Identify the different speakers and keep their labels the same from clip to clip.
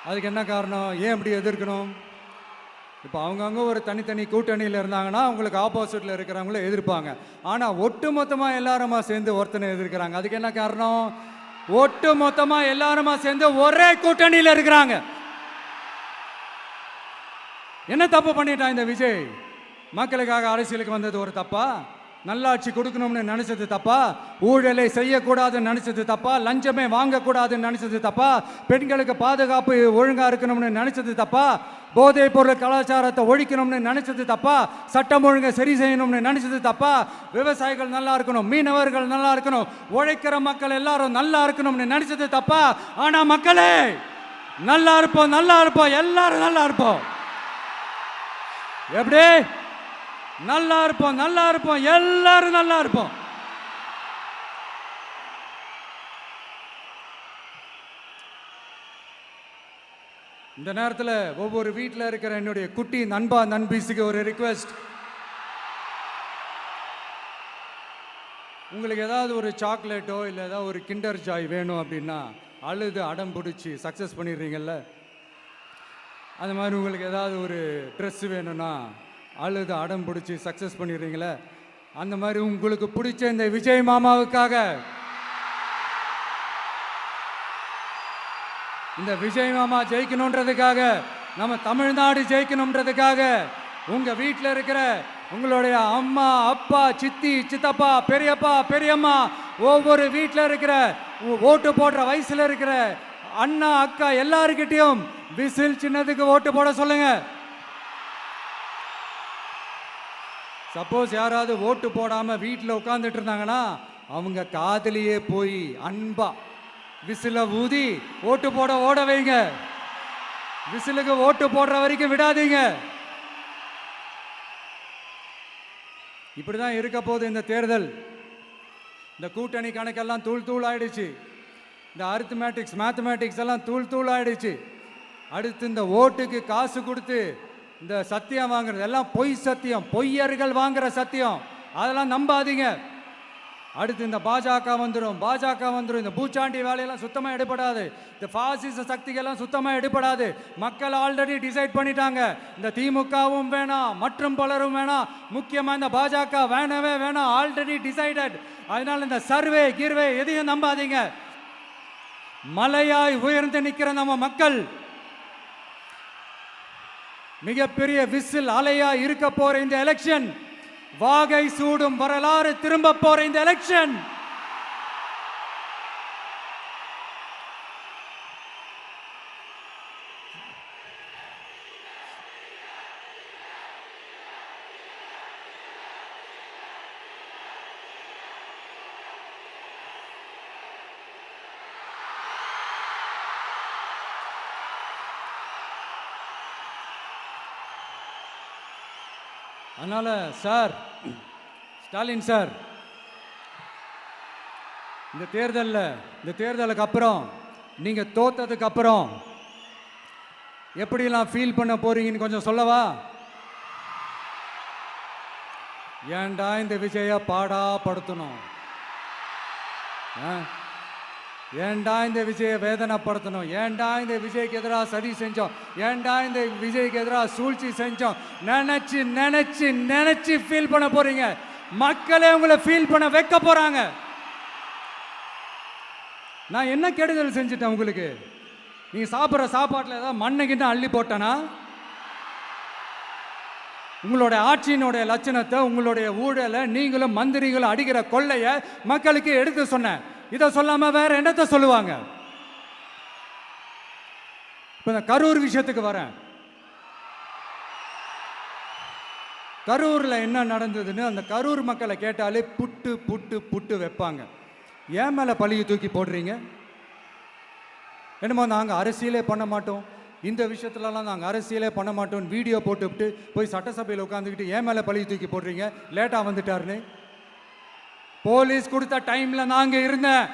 Speaker 1: அதுக்கு என்ன காரணம்? ஏன் இப்படி எதிர்க்கணும்? இப்போ அவங்கவுங்க ஒரு தனித்தனி கூட்டணியில் இருந்தாங்கன்னா அவங்களுக்கு ஆப்போசிட்டில் இருக்கிறவங்கள எதிர்ப்பாங்க. ஆனால் ஒட்டு மொத்தமாக எல்லாருமா சேர்ந்து ஒருத்தனை எதிர்க்கிறாங்க. அதுக்கு என்ன காரணம்? ஒட்டு மொத்தமாக எல்லாருமா சேர்ந்து ஒரே கூட்டணியில் இருக்கிறாங்க. என்ன தப்பு பண்ணிட்டான் இந்த விஜய்? மக்களுக்காக அரசியலுக்கு வந்தது ஒரு தப்பா? நல்லாட்சி கொடுக்கணும்னு நினைச்சது தப்பா? ஊழலை செய்யக்கூடாதுன்னு நினைச்சது தப்பா? லஞ்சமே வாங்கக்கூடாதுன்னு நினைச்சது தப்பா? பெண்களுக்கு பாதுகாப்பு ஒழுங்கா இருக்கணும்னு நினைச்சது தப்பா? போதைப் பொருள் கலாச்சாரத்தை ஒழிக்கணும்னு நினைச்சது தப்பா? சட்டம் ஒழுங்கை சரி செய்யணும்னு நினைச்சது தப்பா? விவசாயிகள் நல்லா இருக்கணும், மீனவர்கள் நல்லா இருக்கணும், உழைக்கிற மக்கள் எல்லாரும் நல்லா இருக்கணும்னு நினைச்சது தப்பா? ஆனா மக்களே நல்லா இருப்போம், நல்லா இருப்போம், எல்லாரும் நல்லா இருப்போம். எப்படி நல்லா இருப்போம்? நல்லா இருப்போம், எல்லாரும் நல்லா இருப்போம். இந்த நேரத்தில் ஒவ்வொரு வீட்டில் இருக்கிற என்னுடைய குட்டி நண்பா நண்பீஸுக்கு ஒரு ரிக்வெஸ்ட். உங்களுக்கு ஏதாவது ஒரு சாக்லேட்டோ இல்லை ஏதாவது ஒரு கிண்டர் ஜாய் வேணும் அப்படின்னா அழுது அடம் பிடிச்சி சக்ஸஸ் பண்ணிடுறீங்கல்ல, அது மாதிரி உங்களுக்கு ஏதாவது ஒரு ட்ரெஸ் வேணும்னா அழுது அடம் பிடிச்சி சக்ஸஸ் பண்ணிடுறீங்களே, அந்த மாதிரி உங்களுக்கு பிடிச்ச இந்த விஜய் மாமாவுக்காக, இந்த விஜய் மாமா ஜெயிக்கணுன்றதுக்காக, நம்ம தமிழ்நாடு ஜெயிக்கணுன்றதுக்காக உங்க வீட்டில் இருக்கிற உங்களுடைய அம்மா அப்பா சித்தி சித்தப்பா பெரியப்பா பெரியம்மா ஒவ்வொரு வீட்டில் இருக்கிற ஓட்டு போடுற வயசுல இருக்கிற அண்ணா அக்கா எல்லாருக்கிட்டையும் விசில் சின்னதுக்கு ஓட்டு போட சொல்லுங்க. சப்போஸ் யாராவது ஓட்டு போடாம வீட்டில் உட்காந்துட்டு இருந்தாங்கன்னா அவங்க காதலியே போய் அன்பா விசில ஊதி ஓட்டு போட ஓட வைங்க. விசிலுக்கு ஓட்டு போடுற வரைக்கும் விடாதீங்க. இப்படிதான் இருக்க போது இந்த தேர்தல். இந்த கூட்டணி கணக்கெல்லாம் தூள் தூள் ஆயிடுச்சு. இந்த அரித்மேட்டிக்ஸ் மேத்தமேட்டிக்ஸ் எல்லாம் தூள் தூள் ஆயிடுச்சு. அடுத்து இந்த ஓட்டுக்கு காசு கொடுத்து இந்த சத்தியம் வாங்குறது எல்லாம் பொய் சத்தியம், பொய்யர்கள் வாங்குற சத்தியம், அதெல்லாம் நம்பாதீங்க. அடுத்து இந்த பாஜக வந்துடும், இந்த பூச்சாண்டி வேலையெல்லாம் சுத்தமாக எடுபடாது. இந்த பாசிச சக்திகள்லாம் சுத்தமாக எடுபடாது. மக்கள் ஆல்ரெடி டிசைட் பண்ணிட்டாங்க. இந்த திமுகவும் வேணாம், மற்றும் பலரும் வேணாம், முக்கியமாக இந்த பாஜக வேணவே வேணாம், ஆல்ரெடி டிசைடட். அதனால இந்த சர்வே கிர்வே எதையும் நம்பாதீங்க. மலையாய் உயர்ந்து நிற்கிற நம்ம மக்கள் மிகப்பெரிய விசில் அலையா இருக்க போற இந்த எலெக்ஷன், வாகை சூடும் வரலாறு திரும்ப போற இந்த எலெக்ஷன், அதனால சார், ஸ்டாலின் சார், இந்த தேர்தலுக்கு அப்புறம் நீங்க தோத்ததுக்கு அப்புறம் எப்படிலாம் ஃபீல் பண்ண போறீங்கன்னு கொஞ்சம் சொல்லவா? ஏன்டா இந்த விஜய பாடா படுத்தணும், ஏன்டா இந்த விஜயை வேதனைப்படுத்தணும், ஏன்டா இந்த விஜய்க்கு எதிராக சதி செஞ்சோம், ஏன்டா இந்த விஜய்க்கு எதிராக சூழ்ச்சி செஞ்சோம் நினைச்சு நினைச்சு நினைச்சு ஃபீல் பண்ண போறீங்க. மக்களே உங்களை ஃபீல் பண்ண வைக்க போறாங்க. நான் என்ன கெடுதல் செஞ்சுட்டேன் உங்களுக்கு? நீங்க சாப்பிட்ற சாப்பாட்டில் ஏதாவது மண்ணைக்கிட்ட அள்ளி போட்டனா? உங்களுடைய ஆட்சியினுடைய லட்சணத்தை, உங்களுடைய ஊழலை, நீங்களும் மந்திரிகளும் அடிக்கிற கொள்ளைய மக்களுக்கு எடுத்து சொன்னேன். இதை சொல்லாம வேற என்னத்தை சொல்லுவாங்க? இப்ப இந்த கரூர் விஷயத்துக்கு வரேன். கரூர்ல என்ன நடந்ததுன்னு அந்த கரூர் மக்களை கேட்டாலே புட்டு புட்டு புட்டு வைப்பாங்க. ஏன் மேல பழியை தூக்கி போடுறீங்க? என்னமோ நாங்கள் அரசியலே பண்ண மாட்டோம், இந்த விஷயத்துலலாம் நாங்கள் அரசியலே பண்ண மாட்டோம் வீடியோ போட்டுவிட்டு போய் சட்டசபையில் உட்காந்துக்கிட்டு ஏன் மேலே பழியை தூக்கி போடுறீங்க? லேட்டாக வந்துட்டாருன்னு போலீஸ் கொடுத்த டைம்ல நாங்க இருந்தேன்.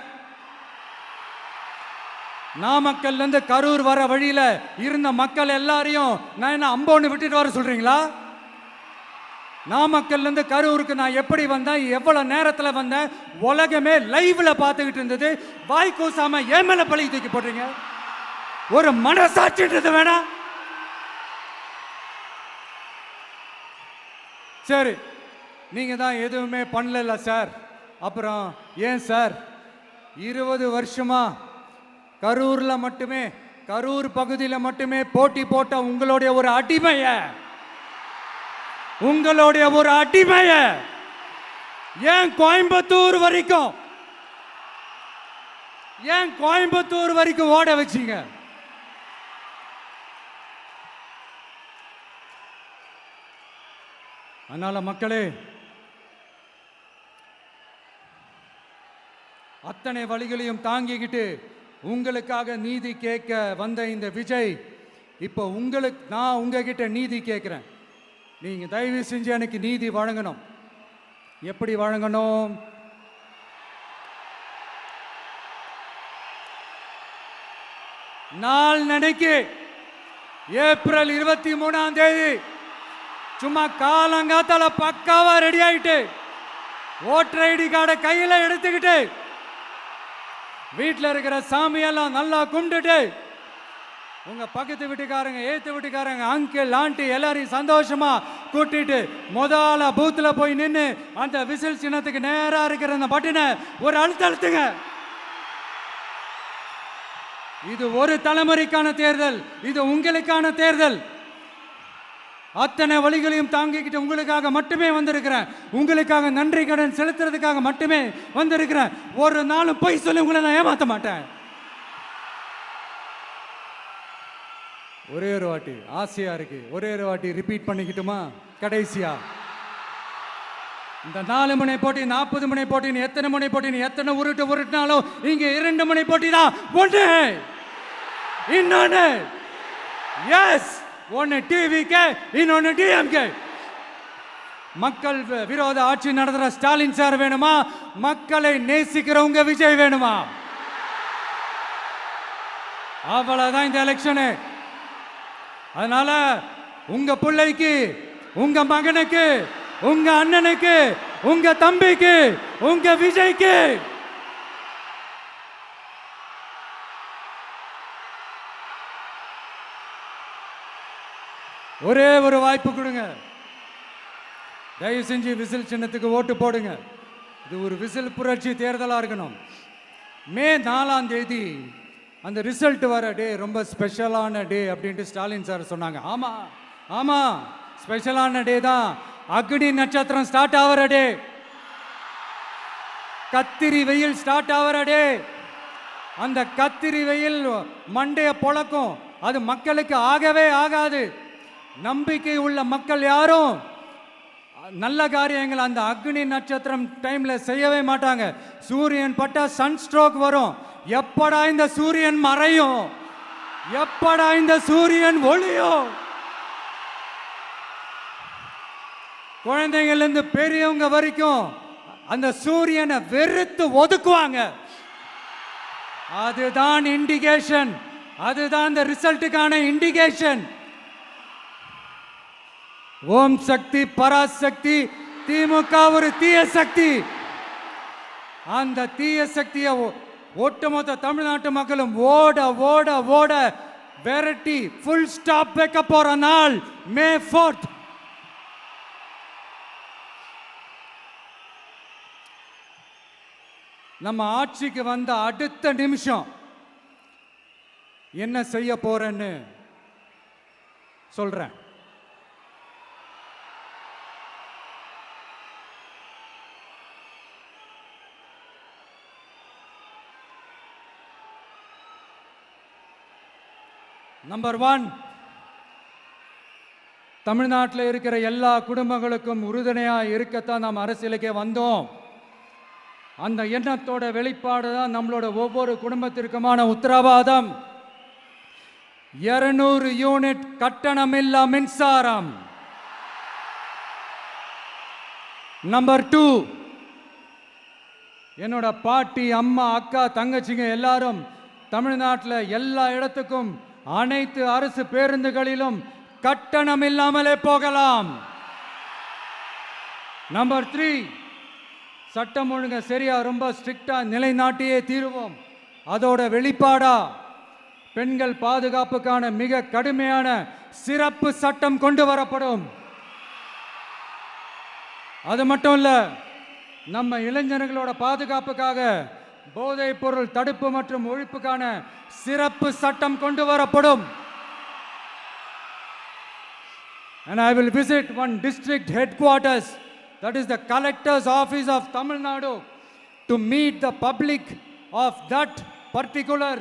Speaker 1: நாமக்கல்ல இருந்து கரூர் வர வழியில இருந்த மக்கள் எல்லாரையும் நான் என்ன அம்போன்னு விட்டுட்டு வர சொல்றீங்களா? நாமக்கல்ல இருந்து கரூருக்கு நான் எப்படி வந்தேன், எவ்வளவு நேரத்தில் வந்தேன், உலகமே லைவ்ல பார்த்துக்கிட்டு இருந்தது. வாய் கூசாம ஏன் மேல பழி தூக்கி போடுறீங்க? ஒரு மனசாட்சின்றது வேணாம். சரி, நீங்க தான் எதுவுமே பண்ணல சார். அப்புறம் ஏன் சார் 20 வருஷமா கரூர்ல மட்டுமே, கரூர் பகுதியில் மட்டுமே போட்டி போட்ட உங்களுடைய ஒரு அடிமைய ஏன் கோயம்புத்தூர் வரைக்கும் ஓட வச்சீங்க? அதனால மக்களே, அத்தனை வழிகளையும் தாங்கிக்கிட்டு உங்களுக்காக நீதி கேட்க வந்த இந்த விஜய், இப்போ நான் உங்ககிட்ட நீதி கேட்கிறேன். நீங்க தயவு செஞ்சு எனக்கு நீதி வழங்கணும். எப்படி வழங்கணும்? நாள் நினைக்கு ஏப்ரல் 23ஆம் தேதி சும்மா காலங்காத்தால பக்காவா ரெடி ஆயிட்டு ஓட்டர் ஐடி கார்டை கையில எடுத்துக்கிட்டு வீட்டில் இருக்கிற சாமியெல்லாம் நல்லா கும்பிட்டுட்டு உங்க பக்கத்து வீட்டுக்காரங்க, ஏத்து வீட்டுக்காரங்க, அங்கிள் ஆண்டி எல்லாரையும் சந்தோஷமா கூட்டிட்டு முதல்ல பூத்துல போய் நின்று அந்த விசில் சின்னத்துக்கு நேரா இருக்கிற அந்த பட்டனை ஒரு அழுத்துங்க. இது ஒரு தலைமுறைக்கான தேர்தல், இது உங்களுக்கான தேர்தல். அத்தனை வழிகளையும் தாங்கிக்கிட்டு உங்களுக்காக மட்டுமே வந்திருக்கிறேன். உங்களுக்காக நன்றி கடன் செலுத்துறதுக்காக மட்டுமே வந்திருக்கிறேன். ஒரு நாளும் பொய் சொல்லி உங்களை நான் ஏமாற்ற மாட்டேன். ஒரே ஒரு வாட்டி ஆசையா இருக்கு, ஒரே ஒரு வாட்டி ரிப்பீட் பண்ணிக்கிட்டுமா? கடைசியா இந்த 4 முனை போட்டி, 40 முனை போட்டின்னு எத்தனை முனை போட்டின்னு எத்தனை உருட்டினாலும் இங்க 2 முனை போட்டி தான். ஒன்று இன்னொன்னு எஸ், ஒன்னு டிவிகே, இன்னொன்னு டிஎம்கே. மக்கள் விரோத ஆட்சி நடத்துற ஸ்டாலின் சார் வேணுமா? மக்களை நேசிக்கிறவங்க விஜய் வேணுமா? அவ்வளவுதான் இந்த எலெக்ஷனு. அதனால உங்க பிள்ளைக்கு, உங்க மகனுக்கு, உங்க அண்ணனுக்கு, உங்க தம்பிக்கு, உங்க விஜய்க்கு ஒரே ஒரு வாய்ப்பு கொடுங்க. தயவு செஞ்சு விசில் சின்னத்துக்கு ஓட்டு போடுங்க. இது ஒரு விசில் புரட்சி தேர்தலா இருக்கணும். மே 4ஆம் தேதி அந்த ரிசல்ட் வர டே ரொம்ப ஸ்பெஷலான டே அப்படின்ட்டு ஸ்டாலின் சார் சொன்னாங்க. ஆமா ஆமா, ஸ்பெஷலான டே தான். அக்னி நட்சத்திரம் ஸ்டார்ட் ஆகிற டே, கத்திரி வெயில் ஸ்டார்ட் ஆகிற டே. அந்த கத்திரி வெயில் மண்டைய பொழக்கும். அது மக்களுக்கு ஆகவே ஆகாது. நம்பிக்கை உள்ள மக்கள் யாரும் நல்ல காரியங்கள் அந்த அக்னி நட்சத்திரம் டைம்ல செய்யவே மாட்டாங்க. சூரியன் பட்டா சன் ஸ்ட்ரோக் வரும். எப்படா இந்த சூரியன் மறையும், எப்படா இந்த சூரியன் ஒளியும்? குழந்தைங்கள்ல இருந்து பெரியவங்க வரைக்கும் அந்த சூரியனை வெறுத்து ஒதுக்குவாங்க. அதுதான் இண்டிகேஷன், அதுதான் இந்த ரிசல்ட்டுக்கான இண்டிகேஷன். ஓம் சக்தி பராசக்தி, திமுக ஒரு தீய சக்தி. அந்த தீய சக்தியை ஒட்டுமொத்த தமிழ்நாட்டு மக்களும் ஓட ஓட ஓட விரட்டி ஃபுல் ஸ்டாப் வைக்க போற நாள் மே 4th. நம்ம ஆட்சிக்கு வந்த அடுத்த நிமிஷம் என்ன செய்ய போறேன்னு சொல்றேன். நம்பர் 1, தமிழ்நாட்டில் இருக்கிற எல்லா குடும்பங்களுக்கும் உறுதுணையாக இருக்கத்தான் நாம் அரசியலுக்கே வந்தோம். அந்த எண்ணத்தோட வெளிப்பாடு தான் நம்மளோட ஒவ்வொரு குடும்பத்திற்குமான உத்தரவாதம். 200 யூனிட் கட்டணமில்லா மின்சாரம். நம்பர் 2, என்னோட பாட்டி, அம்மா, அக்கா, தங்கச்சிங்க எல்லாரும் தமிழ்நாட்டில் எல்லா இடத்துக்கும் அனைத்து அரசு பேருந்துகளிலும் கட்டணம் இல்லாமலே போகலாம். நம்பர் 3, சட்டம் ஒழுங்கு சரியா ரொம்ப ஸ்ட்ரிக்டா நிலைநாட்டியே தீருவோம். அதோட வெளிப்பாடா பெண்கள் பாதுகாப்புக்கான மிக கடுமையான சிறப்பு சட்டம் கொண்டு வரப்படும். அது மட்டும் இல்ல, நம்ம இளைஞர்களோட பாதுகாப்புக்காக போதைப் பொருள் தடுப்பு மற்றும் ஒழிப்புக்கான சிறப்பு சட்டம் கொண்டு வரப்படும். And I will visit one district headquarters, that is the collector's office of Tamil Nadu, to meet the public of that particular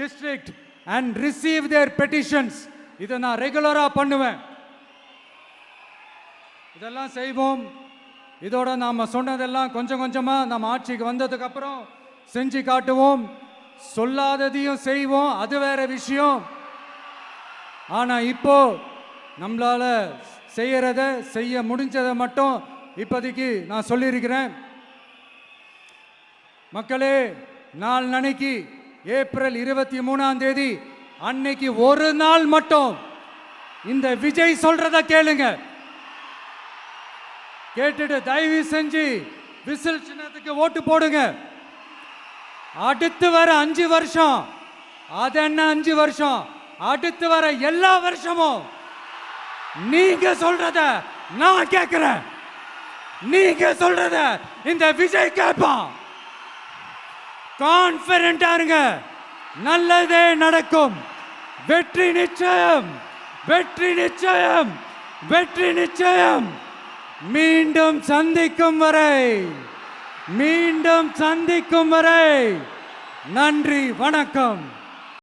Speaker 1: district and receive their petitions. இதை நான் ரெகுலரா பண்ணுவேன். இதெல்லாம் செய்வோம். இதோட நாம சொன்னதெல்லாம் கொஞ்சம் கொஞ்சமா நம்ம ஆட்சிக்கு வந்ததுக்கு அப்புறம் செஞ்சு காட்டுவோம். சொல்லாததையும் செய்வோம், அது வேற விஷயம். ஆனா இப்போ நம்மளால செய்ய முடிஞ்சதை மட்டும் இப்போதைக்கு நான் சொல்லியிருக்கிறேன். மக்களே, நாளைக்கு ஏப்ரல் 23 அன்னைக்கு ஒரு நாள் மட்டும் இந்த விஜய் சொல்றத கேளுங்க. கேட்டுட்டு தயவு செஞ்சு விசில் சின்னத்துக்கு ஓட்டு போடுங்க. அடுத்து வர 5 வருஷம், அது என்ன 5 வருஷம், அடுத்து வர எல்லா வருஷமும் நீங்க சொல்றத நான் கேட்கிறேன். நீங்க சொல்றத இந்த விஜய் கேட்பான். கான்ஃபிடென்ட்டா இருங்க, நல்லதே நடக்கும். வெற்றி நிச்சயம், வெற்றி நிச்சயம், வெற்றி நிச்சயம். மீண்டும் சந்திக்கும் வரை நன்றி, வணக்கம்.